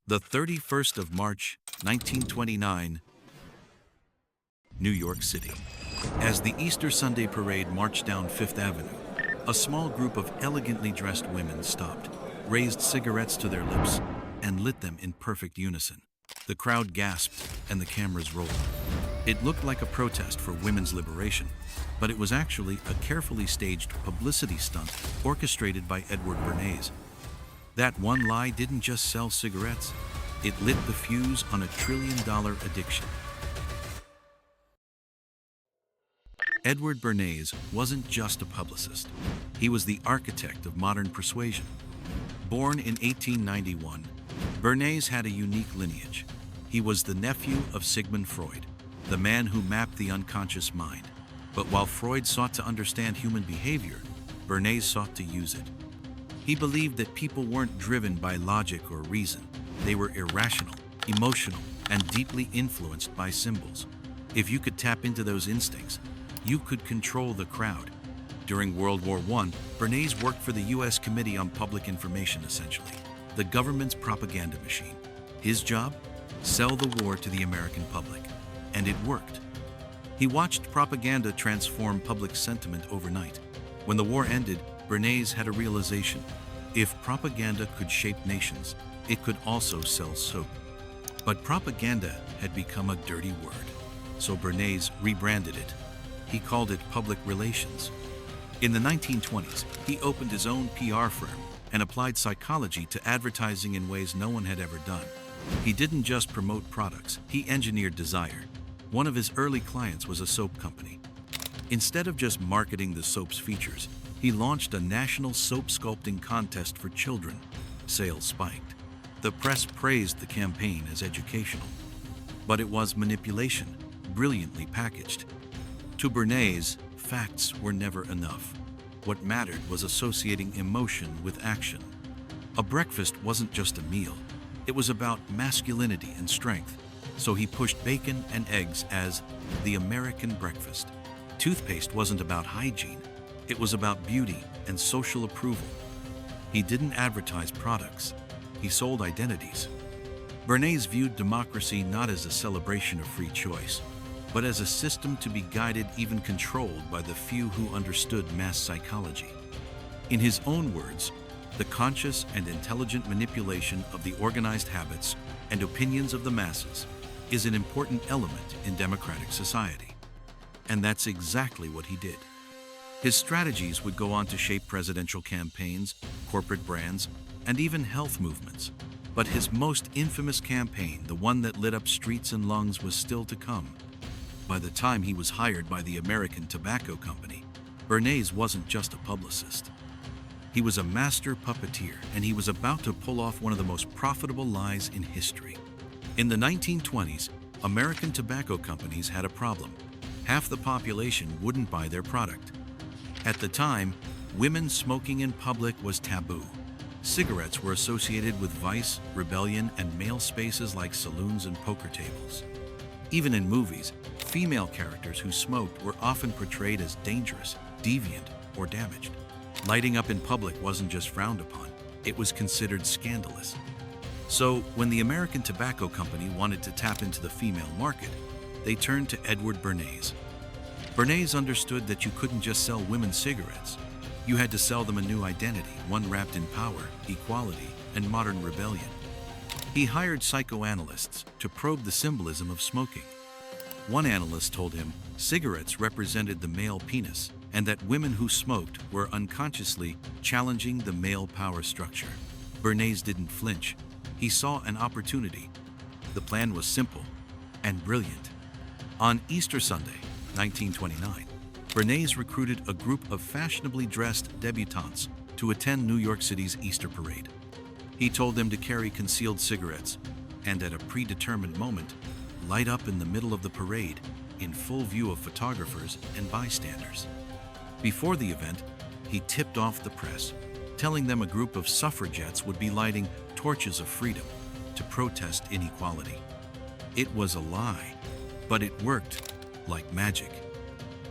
The 31st of March, 1929, New York City. As the Easter Sunday parade marched down Fifth Avenue, a small group of elegantly dressed women stopped, raised cigarettes to their lips, and lit them in perfect unison. The crowd gasped and the cameras rolled. It looked like a protest for women's liberation, but it was actually a carefully staged publicity stunt orchestrated by Edward Bernays. That one lie didn't just sell cigarettes, it lit the fuse on $1 trillion addiction. Edward Bernays wasn't just a publicist. He was the architect of modern persuasion. Born in 1891, Bernays had a unique lineage. He was the nephew of Sigmund Freud, the man who mapped the unconscious mind. But while Freud sought to understand human behavior, Bernays sought to use it. He believed that people weren't driven by logic or reason. They were irrational, emotional, and deeply influenced by symbols. If you could tap into those instincts, you could control the crowd. During World War I, Bernays worked for the U.S. Committee on Public Information, essentially, the government's propaganda machine. His job? Sell the war to the American public. And it worked. He watched propaganda transform public sentiment overnight. When the war ended, Bernays had a realization. If propaganda could shape nations, it could also sell soap. But propaganda had become a dirty word, so Bernays rebranded it. He called it public relations. In the 1920s, he opened his own PR firm and applied psychology to advertising in ways no one had ever done. He didn't just promote products, he engineered desire. One of his early clients was a soap company. Instead of just marketing the soap's features, he launched a national soap sculpting contest for children. Sales spiked. The press praised the campaign as educational. But it was manipulation, brilliantly packaged. To Bernays, facts were never enough. What mattered was associating emotion with action. A breakfast wasn't just a meal. It was about masculinity and strength. So he pushed bacon and eggs as the American breakfast. Toothpaste wasn't about hygiene. It was about beauty and social approval. He didn't advertise products. He sold identities. Bernays viewed democracy not as a celebration of free choice, but as a system to be guided, even controlled by the few who understood mass psychology. In his own words, the conscious and intelligent manipulation of the organized habits and opinions of the masses is an important element in democratic society. And that's exactly what he did. His strategies would go on to shape presidential campaigns, corporate brands, and even health movements. But his most infamous campaign, the one that lit up streets and lungs, was still to come. By the time he was hired by the American Tobacco Company, Bernays wasn't just a publicist. He was a master puppeteer, and he was about to pull off one of the most profitable lies in history. In the 1920s, American tobacco companies had a problem. Half the population wouldn't buy their product. At the time, women smoking in public was taboo. Cigarettes were associated with vice, rebellion, and male spaces like saloons and poker tables. Even in movies, female characters who smoked were often portrayed as dangerous, deviant, or damaged. Lighting up in public wasn't just frowned upon, it was considered scandalous. So, when the American Tobacco Company wanted to tap into the female market, they turned to Edward Bernays. Bernays understood that you couldn't just sell women cigarettes. You had to sell them a new identity, one wrapped in power, equality, and modern rebellion. He hired psychoanalysts to probe the symbolism of smoking. One analyst told him cigarettes represented the male penis, and that women who smoked were unconsciously challenging the male power structure. Bernays didn't flinch. He saw an opportunity. The plan was simple and brilliant. On Easter Sunday, 1929, Bernays recruited a group of fashionably dressed debutantes to attend New York City's Easter parade. He told them to carry concealed cigarettes and, at a predetermined moment, light up in the middle of the parade in full view of photographers and bystanders. Before the event, he tipped off the press, telling them a group of suffragettes would be lighting torches of freedom to protest inequality. It was a lie, but it worked like magic.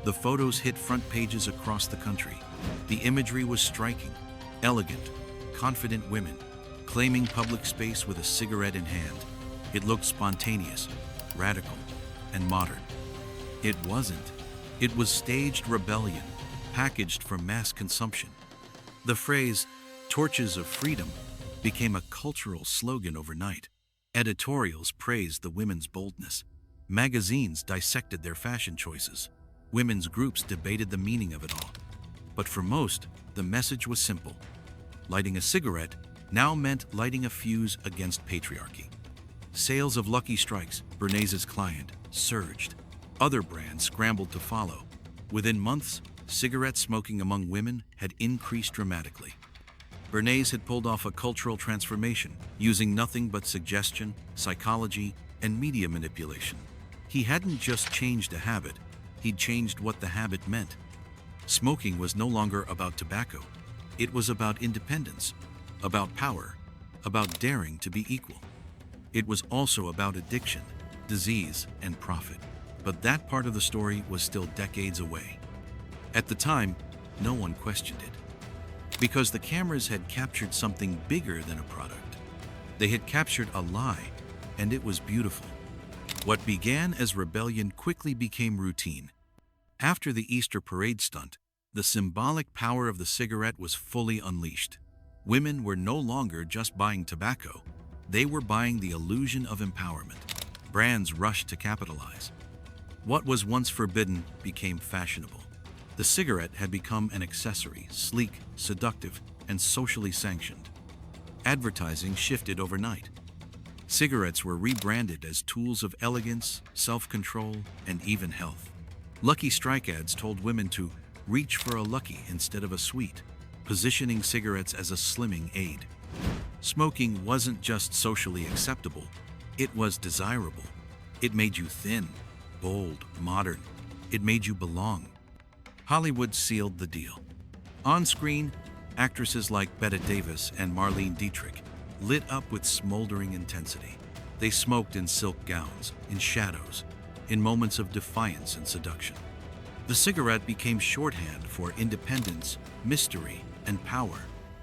The photos hit front pages across the country. The imagery was striking: elegant, confident women, claiming public space with a cigarette in hand. It looked spontaneous, radical, and modern. It wasn't. It was staged rebellion, packaged for mass consumption. The phrase, "torches of freedom," became a cultural slogan overnight. Editorials praised the women's boldness. Magazines dissected their fashion choices. Women's groups debated the meaning of it all. But for most, the message was simple. Lighting a cigarette now meant lighting a fuse against patriarchy. Sales of Lucky Strikes, Bernays' client, surged. Other brands scrambled to follow. Within months, cigarette smoking among women had increased dramatically. Bernays had pulled off a cultural transformation, using nothing but suggestion, psychology, and media manipulation. He hadn't just changed a habit, he'd changed what the habit meant. Smoking was no longer about tobacco. It was about independence, about power, about daring to be equal. It was also about addiction, disease, and profit. But that part of the story was still decades away. At the time, no one questioned it. Because the cameras had captured something bigger than a product. They had captured a lie, and it was beautiful. What began as rebellion quickly became routine. After the Easter parade stunt, the symbolic power of the cigarette was fully unleashed. Women were no longer just buying tobacco, they were buying the illusion of empowerment. Brands rushed to capitalize. What was once forbidden became fashionable. The cigarette had become an accessory, sleek, seductive, and socially sanctioned. Advertising shifted overnight. Cigarettes were rebranded as tools of elegance, self-control, and even health. Lucky Strike ads told women to reach for a Lucky instead of a sweet, positioning cigarettes as a slimming aid. Smoking wasn't just socially acceptable, it was desirable. It made you thin, bold, modern. It made you belong. Hollywood sealed the deal. On screen, actresses like Bette Davis and Marlene Dietrich lit up with smoldering intensity. They smoked in silk gowns, in shadows, in moments of defiance and seduction. The cigarette became shorthand for independence, mystery, and power.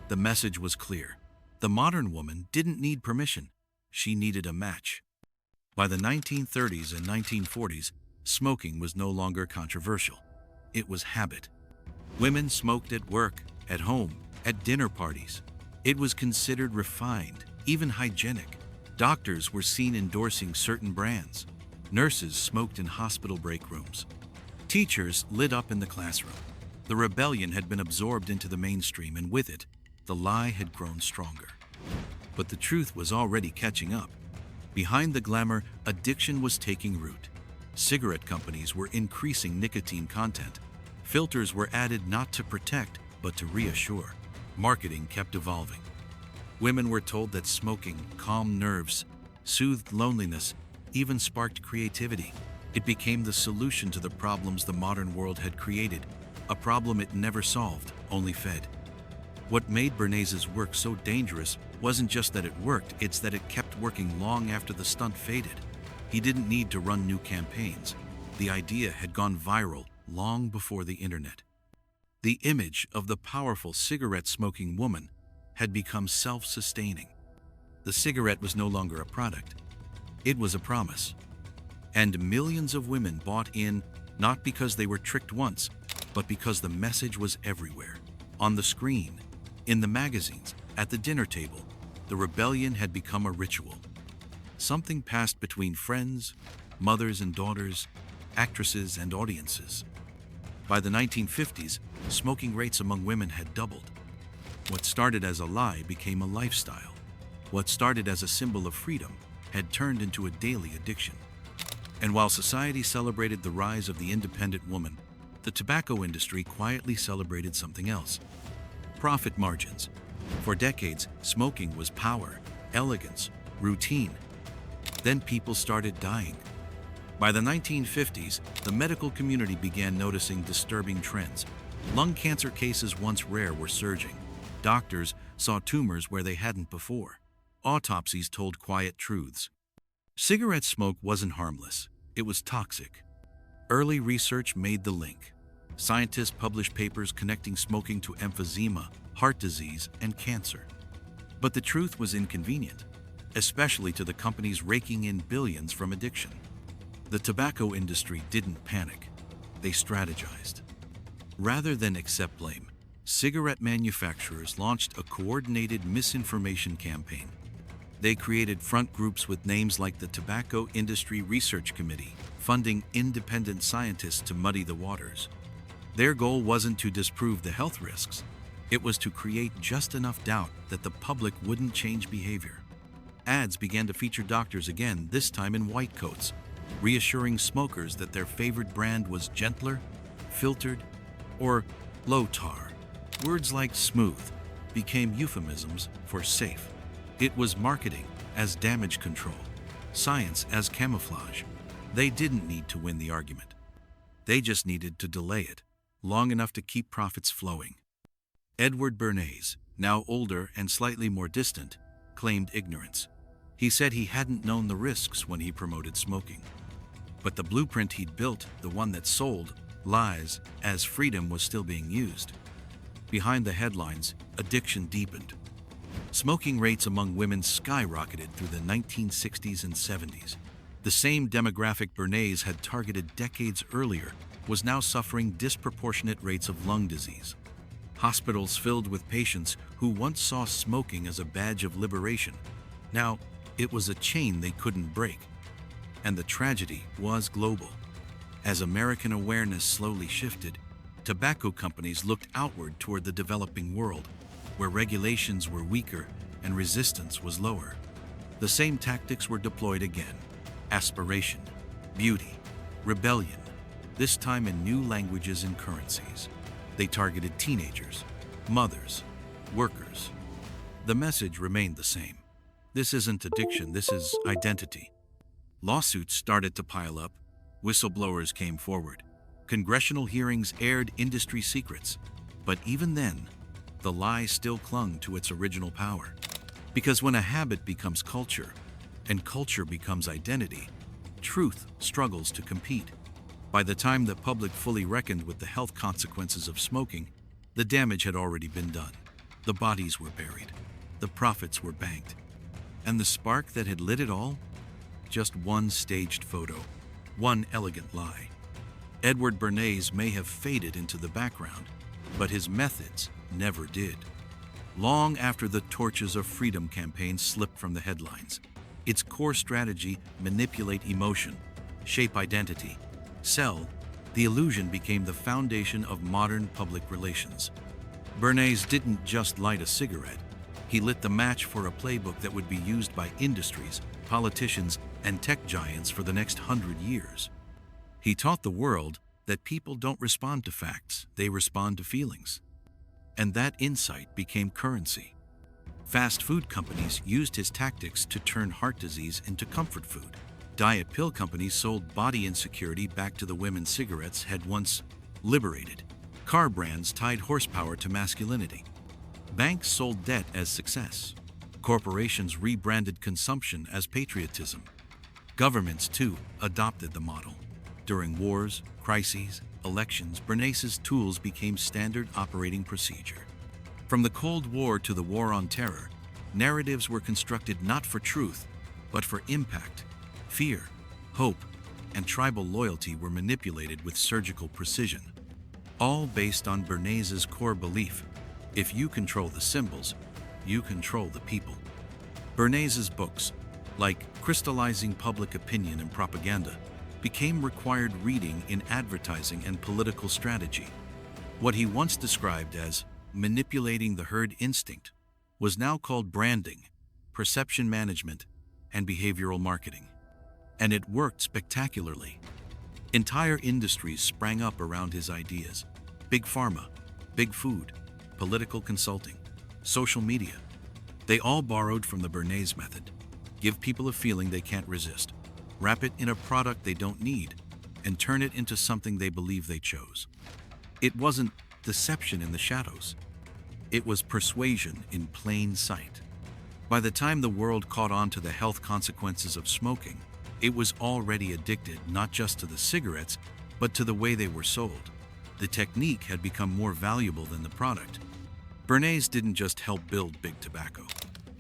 The message was clear. The modern woman didn't need permission. She needed a match. By the 1930s and 1940s, smoking was no longer controversial. It was habit. Women smoked at work, at home, at dinner parties. It was considered refined, even hygienic. Doctors were seen endorsing certain brands. Nurses smoked in hospital break rooms. Teachers lit up in the classroom. The rebellion had been absorbed into the mainstream, and with it, the lie had grown stronger. But the truth was already catching up. Behind the glamour, addiction was taking root. Cigarette companies were increasing nicotine content. Filters were added not to protect, but to reassure. Marketing kept evolving. Women were told that smoking calmed nerves, soothed loneliness, even sparked creativity. It became the solution to the problems the modern world had created, a problem it never solved, only fed. What made Bernays' work so dangerous wasn't just that it worked, it's that it kept working long after the stunt faded. He didn't need to run new campaigns. The idea had gone viral long before the internet. The image of the powerful cigarette-smoking woman had become self-sustaining. The cigarette was no longer a product. It was a promise. And millions of women bought in, not because they were tricked once, but because the message was everywhere. On the screen, in the magazines, at the dinner table, the rebellion had become a ritual. Something passed between friends, mothers and daughters, actresses and audiences. By the 1950s, smoking rates among women had doubled. What started as a lie became a lifestyle. What started as a symbol of freedom had turned into a daily addiction. And while society celebrated the rise of the independent woman, the tobacco industry quietly celebrated something else: profit margins. For decades, smoking was power, elegance, routine. Then people started dying. By the 1950s, the medical community began noticing disturbing trends. Lung cancer cases once rare were surging. Doctors saw tumors where they hadn't before. Autopsies told quiet truths. Cigarette smoke wasn't harmless. It was toxic. Early research made the link. Scientists published papers connecting smoking to emphysema, heart disease, and cancer. But the truth was inconvenient, especially to the companies raking in billions from addiction. The tobacco industry didn't panic. They strategized. Rather than accept blame, cigarette manufacturers launched a coordinated misinformation campaign. They created front groups with names like the Tobacco Industry Research Committee, funding independent scientists to muddy the waters. Their goal wasn't to disprove the health risks. It was to create just enough doubt that the public wouldn't change behavior. Ads began to feature doctors again, this time in white coats, reassuring smokers that their favorite brand was gentler, filtered, or low tar. Words like smooth became euphemisms for safe. It was marketing as damage control, science as camouflage. They didn't need to win the argument. They just needed to delay it long enough to keep profits flowing. Edward Bernays, now older and slightly more distant, claimed ignorance. He said he hadn't known the risks when he promoted smoking. But the blueprint he'd built, the one that sold lies as freedom, was still being used. Behind the headlines, addiction deepened. Smoking rates among women skyrocketed through the 1960s and 70s. The same demographic Bernays had targeted decades earlier was now suffering disproportionate rates of lung disease. Hospitals filled with patients who once saw smoking as a badge of liberation. Now, it was a chain they couldn't break. And the tragedy was global. As American awareness slowly shifted, tobacco companies looked outward toward the developing world, where regulations were weaker and resistance was lower. The same tactics were deployed again: aspiration, beauty, rebellion, this time in new languages and currencies. They targeted teenagers, mothers, workers. The message remained the same. This isn't addiction, this is identity. Lawsuits started to pile up. Whistleblowers came forward. Congressional hearings aired industry secrets. But even then, the lie still clung to its original power. Because when a habit becomes culture, and culture becomes identity, truth struggles to compete. By the time the public fully reckoned with the health consequences of smoking, the damage had already been done. The bodies were buried. The profits were banked. And the spark that had lit it all? Just one staged photo, one elegant lie. Edward Bernays may have faded into the background, but his methods never did. Long after the Torches of Freedom campaign slipped from the headlines, its core strategy: manipulate emotion, shape identity, sell, the illusion became the foundation of modern public relations. Bernays didn't just light a cigarette. He lit the match for a playbook that would be used by industries, politicians, and tech giants for the next 100 years. He taught the world that people don't respond to facts, they respond to feelings. And that insight became currency. Fast food companies used his tactics to turn heart disease into comfort food. Diet pill companies sold body insecurity back to the women cigarettes had once liberated. Car brands tied horsepower to masculinity. Banks sold debt as success. Corporations rebranded consumption as patriotism. Governments, too, adopted the model. During wars, crises, elections, Bernays' tools became standard operating procedure. From the Cold War to the War on Terror, narratives were constructed not for truth, but for impact. Fear, hope, and tribal loyalty were manipulated with surgical precision, all based on Bernays' core belief: if you control the symbols, you control the people. Bernays' books, like Crystallizing Public Opinion and Propaganda, became required reading in advertising and political strategy. What he once described as manipulating the herd instinct was now called branding, perception management, and behavioral marketing. And it worked spectacularly. Entire industries sprang up around his ideas: big pharma, big food, political consulting, social media. They all borrowed from the Bernays method: give people a feeling they can't resist, wrap it in a product they don't need, and turn it into something they believe they chose. It wasn't deception in the shadows. It was persuasion in plain sight. By the time the world caught on to the health consequences of smoking, it was already addicted not just to the cigarettes, but to the way they were sold. The technique had become more valuable than the product. Bernays didn't just help build big tobacco.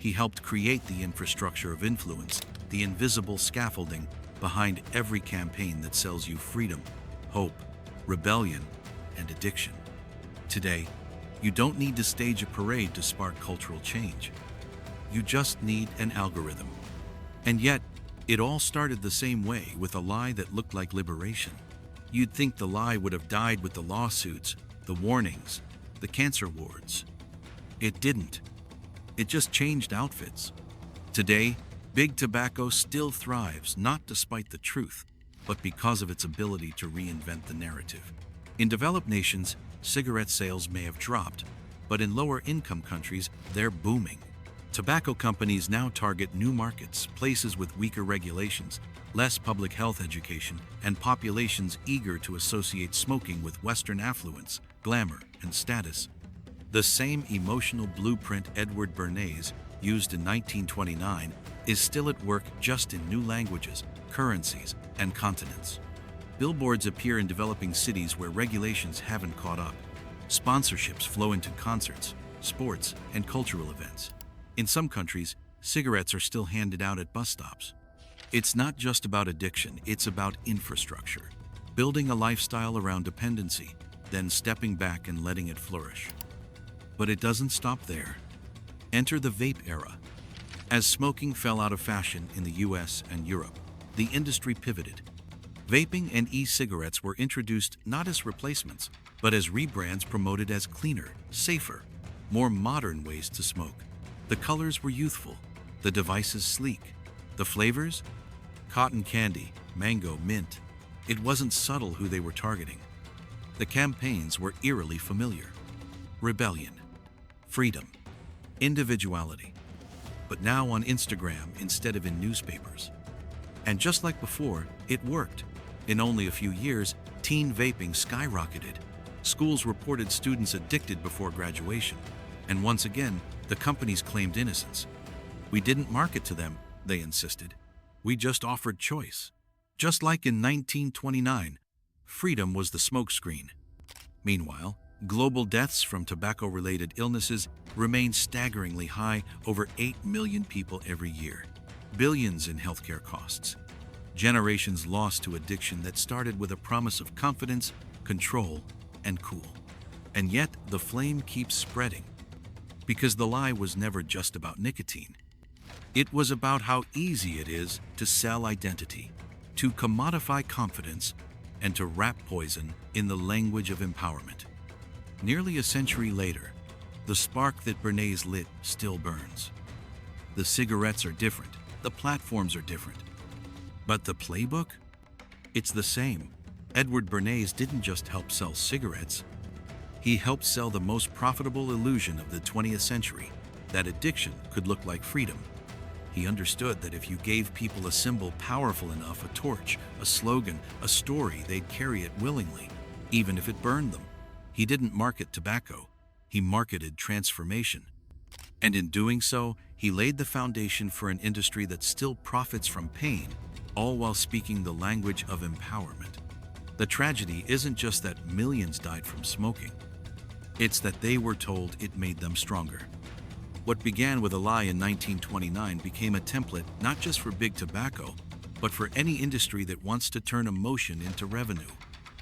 He helped create the infrastructure of influence, the invisible scaffolding behind every campaign that sells you freedom, hope, rebellion, and addiction. Today, you don't need to stage a parade to spark cultural change. You just need an algorithm. And yet, it all started the same way, with a lie that looked like liberation. You'd think the lie would have died with the lawsuits, the warnings, the cancer wards. It didn't. It just changed outfits. Today, big tobacco still thrives, not despite the truth, but because of its ability to reinvent the narrative. In developed nations, cigarette sales may have dropped, but in lower-income countries, they're booming. Tobacco companies now target new markets, places with weaker regulations, less public health education, and populations eager to associate smoking with Western affluence, glamour, and status. The same emotional blueprint Edward Bernays used in 1929 is still at work, just in new languages, currencies, and continents. Billboards appear in developing cities where regulations haven't caught up. Sponsorships flow into concerts, sports, and cultural events. In some countries, cigarettes are still handed out at bus stops. It's not just about addiction, it's about infrastructure. Building a lifestyle around dependency, then stepping back and letting it flourish. But it doesn't stop there. Enter the vape era. As smoking fell out of fashion in the US and Europe, the industry pivoted. Vaping and e-cigarettes were introduced not as replacements, but as rebrands promoted as cleaner, safer, more modern ways to smoke. The colors were youthful, the devices sleek. The flavors? Cotton candy, mango, mint. It wasn't subtle who they were targeting. The campaigns were eerily familiar. Rebellion, freedom, individuality. But now on Instagram instead of in newspapers. And just like before, it worked. In only a few years, teen vaping skyrocketed. Schools reported students addicted before graduation. And once again, the companies claimed innocence. We didn't market to them, they insisted. We just offered choice. Just like in 1929, freedom was the smokescreen. Meanwhile, global deaths from tobacco-related illnesses remain staggeringly high, over 8 million people every year. Billions in healthcare costs. Generations lost to addiction that started with a promise of confidence, control, and cool. And yet, the flame keeps spreading. Because the lie was never just about nicotine. It was about how easy it is to sell identity, to commodify confidence, and to wrap poison in the language of empowerment. Nearly a century later, the spark that Bernays lit still burns. The cigarettes are different, the platforms are different. But the playbook? It's the same. Edward Bernays didn't just help sell cigarettes. He helped sell the most profitable illusion of the 20th century, that addiction could look like freedom. He understood that if you gave people a symbol powerful enough, a torch, a slogan, a story, they'd carry it willingly, even if it burned them. He didn't market tobacco, he marketed transformation. And in doing so, he laid the foundation for an industry that still profits from pain, all while speaking the language of empowerment. The tragedy isn't just that millions died from smoking. It's that they were told it made them stronger. What began with a lie in 1929 became a template not just for big tobacco, but for any industry that wants to turn emotion into revenue.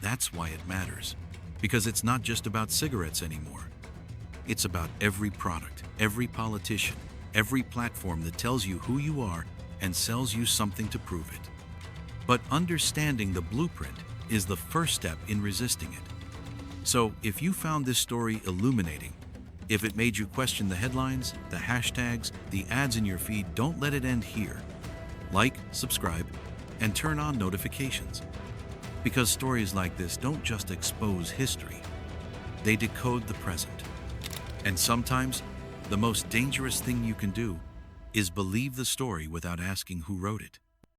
That's why it matters. Because it's not just about cigarettes anymore. It's about every product, every politician, every platform that tells you who you are and sells you something to prove it. But understanding the blueprint is the first step in resisting it. So, if you found this story illuminating, if it made you question the headlines, the hashtags, the ads in your feed, don't let it end here. Like, subscribe, and turn on notifications. Because stories like this don't just expose history, they decode the present. And sometimes, the most dangerous thing you can do is believe the story without asking who wrote it.